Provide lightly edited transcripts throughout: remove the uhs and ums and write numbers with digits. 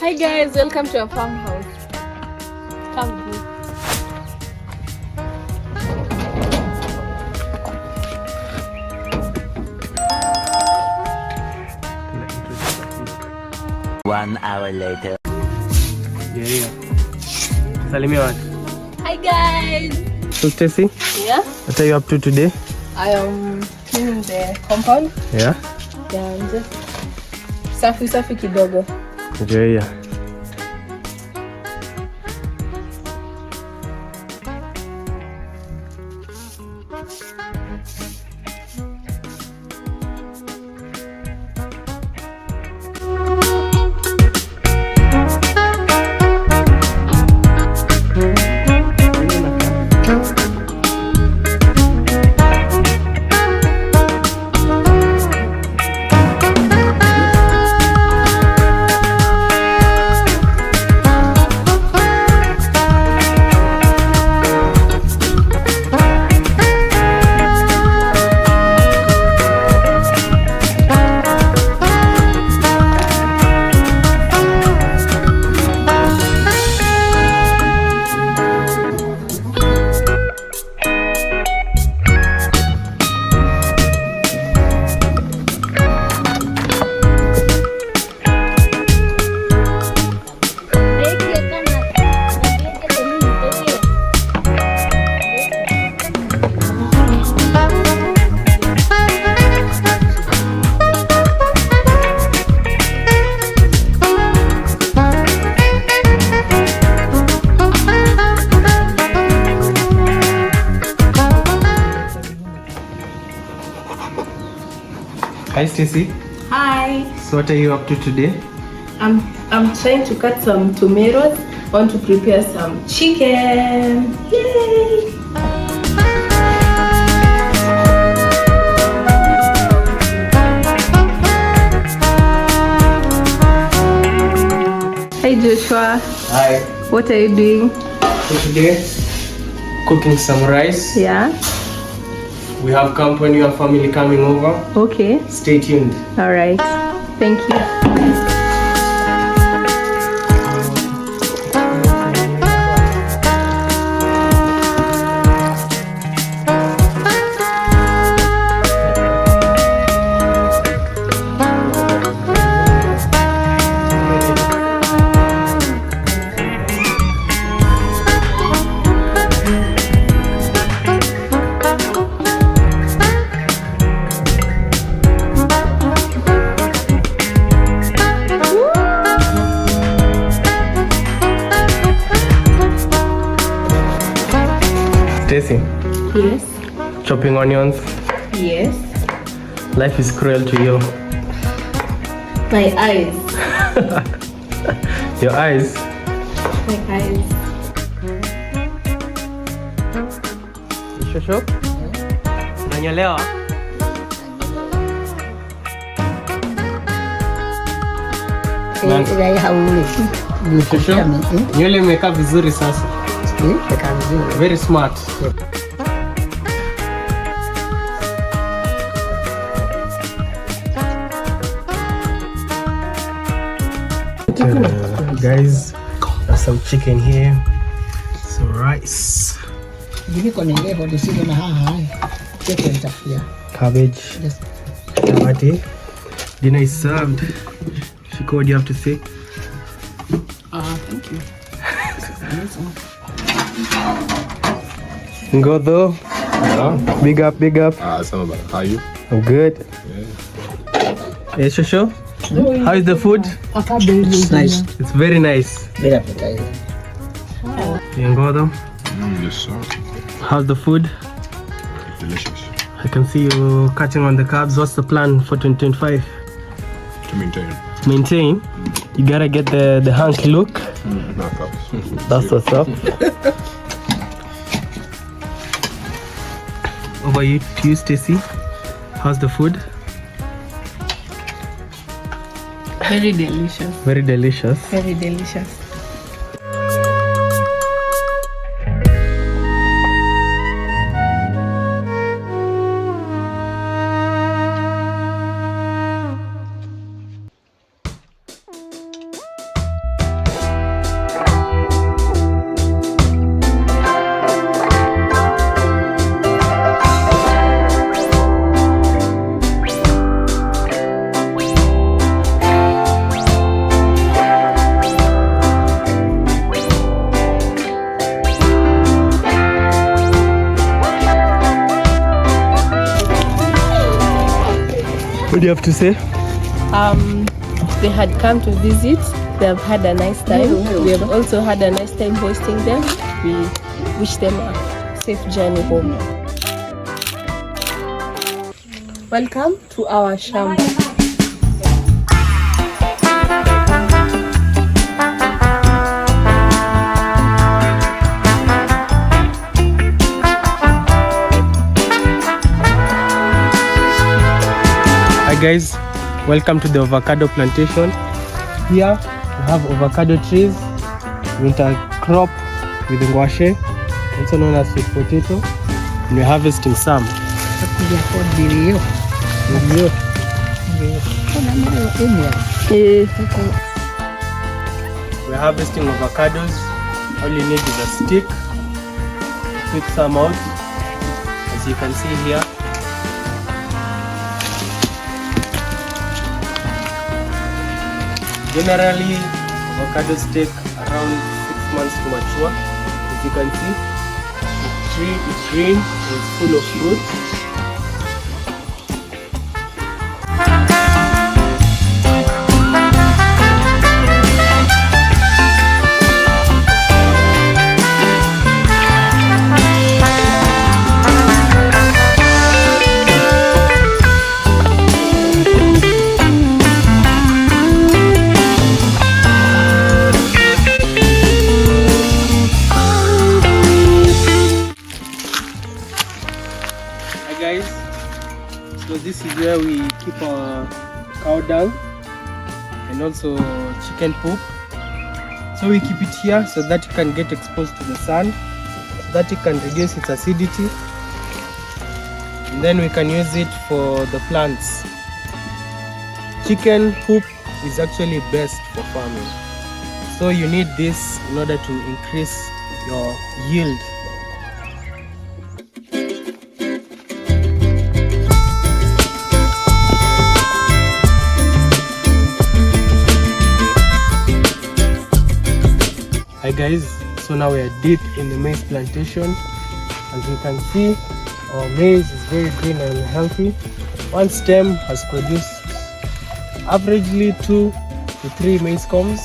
Hi guys, welcome to our farmhouse. Come here. One hour later. Yeah. Salimia watu. Hi guys. So Stacy, Yeah? what are you up to today? I am cleaning the compound. Yeah? Yeah, I'm just safi kidogo. Yeah. Hi Stacy. Hi. So what are you up to today? I'm trying to cut some tomatoes. I want to prepare some chicken. Yay! Hi Joshua. Hi. What are you doing? So today, cooking some rice. Yeah. We have company and family coming over. Okay. Stay tuned. All right. Thank you. Stacy, Yes. chopping onions. Yes. Life is cruel to you. My eyes. Your eyes. My eyes. Shosho? Unanyolewa? Shosho? Nywele imekaa vizuri sasa. Very smart. Guys, there's some chicken here, some rice, cabbage, tomato. Dinner is served. Shiko, what do you have to say? Thank you. Go though. Yeah. Big up. How are you? I'm good. Hey, Shosho, how is the food? It's nice. It's very nice. Very appetizing. Yangodo, Yes, sir. how's the food? Delicious. I can see you cutting on the carbs. What's the plan for 2025? To maintain. Maintain. You gotta get the hunky look. Knock up. That's what's up. Over you to you, Stacy. How's the food? Very delicious. Very delicious. Very delicious. What do you have to say? They had come to visit. They have had a nice time. We have also had a nice time hosting them. We wish them a safe journey home. Welcome to our shamba. Hi guys, welcome to the avocado plantation. Here we have avocado trees, winter crop with ngwashe, also known as sweet potato, and we're harvesting some. We're harvesting avocados. All you need is a stick. Pick some out, as you can see here. Generally, avocados take around 6 months to mature. As you can see, the tree is green and it's full of fruit. Guys, so this is where we keep our cow dung and also chicken poop. So we keep it here so that it can get exposed to the sun, so that it can reduce its acidity, and then we can use it for the plants. Chicken poop is actually best for farming, so you need this in order to increase your yield. Hi guys, so now we are deep in the maize plantation. As you can see, our maize is very green and healthy. One stem has produced averagely 2 to 3 maize combs.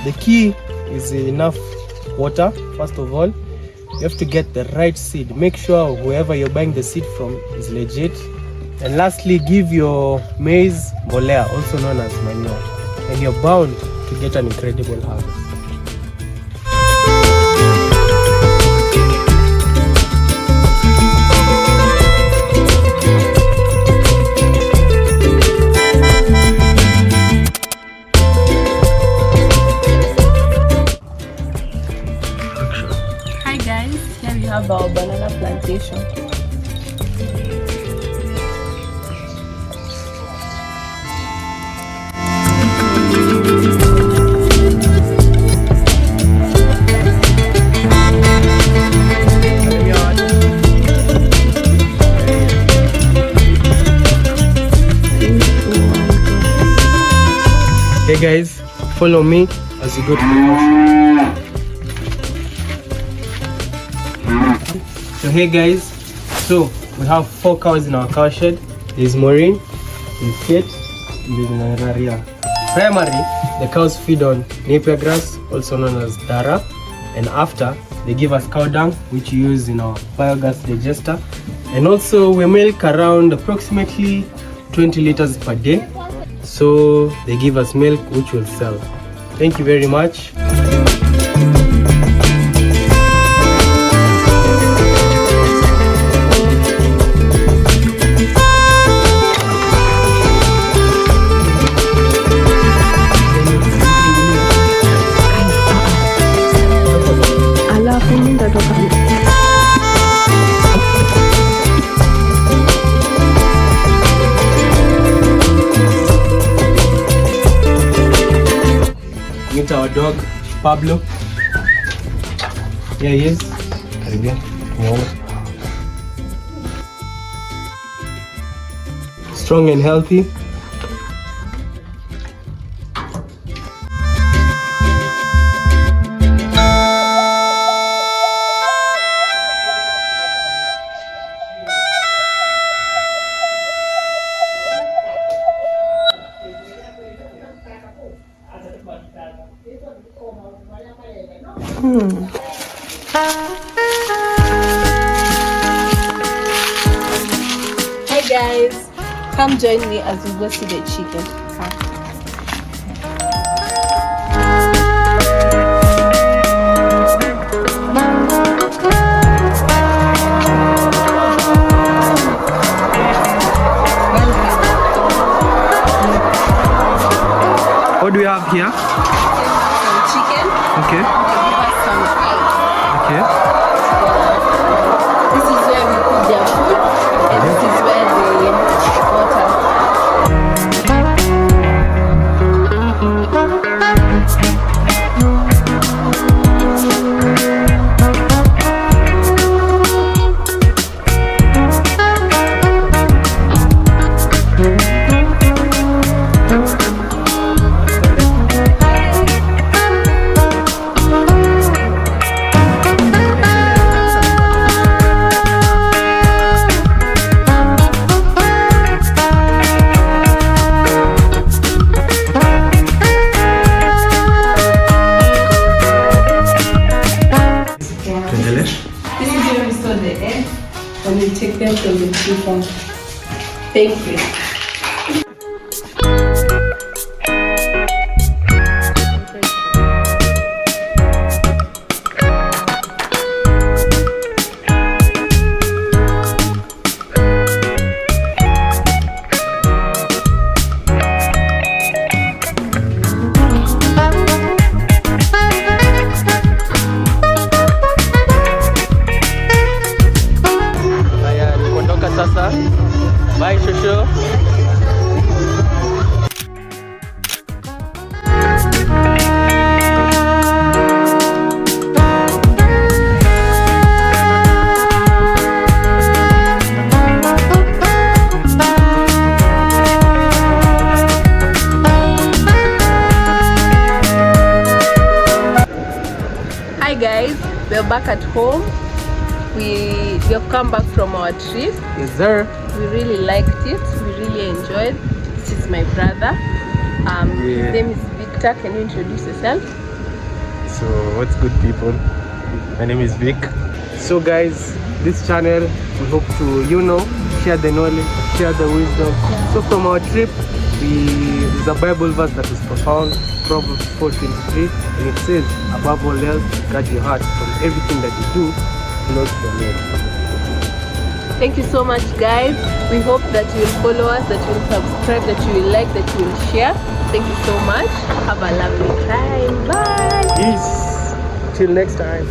The key is enough water. First of all, you have to get the right seed. Make sure whoever you're buying the seed from is legit. And lastly, give your maize mbolea, also known as manure, and you're bound to get an incredible harvest. Hi guys, here we have our banana plantation. Hey guys, follow me as you go to the house. So hey guys, so we have 4 cows in our cow shed. There's Maureen, there's Kate, and there's Nararia. Primarily, the cows feed on napier grass, also known as dara, and after they give us cow dung, which we use in our biogas digester. And also we milk around approximately 20 liters per day. So they give us milk which we'll sell. Thank you very much. Meet our dog Pablo. Here he is. Karibia. Strong and healthy. Hey guys, come join me as we go see the chicken. What do we have here? Some chicken. Okay. Some eggs. Okay. This is where we put their food, and this is where they water. This is where we store the eggs and we take them from the chicken. Thank you. Haya, nikuondoka sasa. Bye, shosho. Hi guys, we're back at home. We have come back from our trip. Yes, sir. We really liked it. We really enjoyed. This is my brother. His name is Victor. Can you introduce yourself? So, what's good, people? My name is Vic. So, guys, this channel, we hope to, share the knowledge, share the wisdom. So, from our trip, there's a Bible verse that is profound, Proverbs 4:23, and it says, above all else, guard your heart from everything that you do, not from it. Thank you so much, guys. We hope that you will follow us, that you will subscribe, that you will like, that you will share. Thank you so much. Have a lovely time. Bye. Peace. Till next time.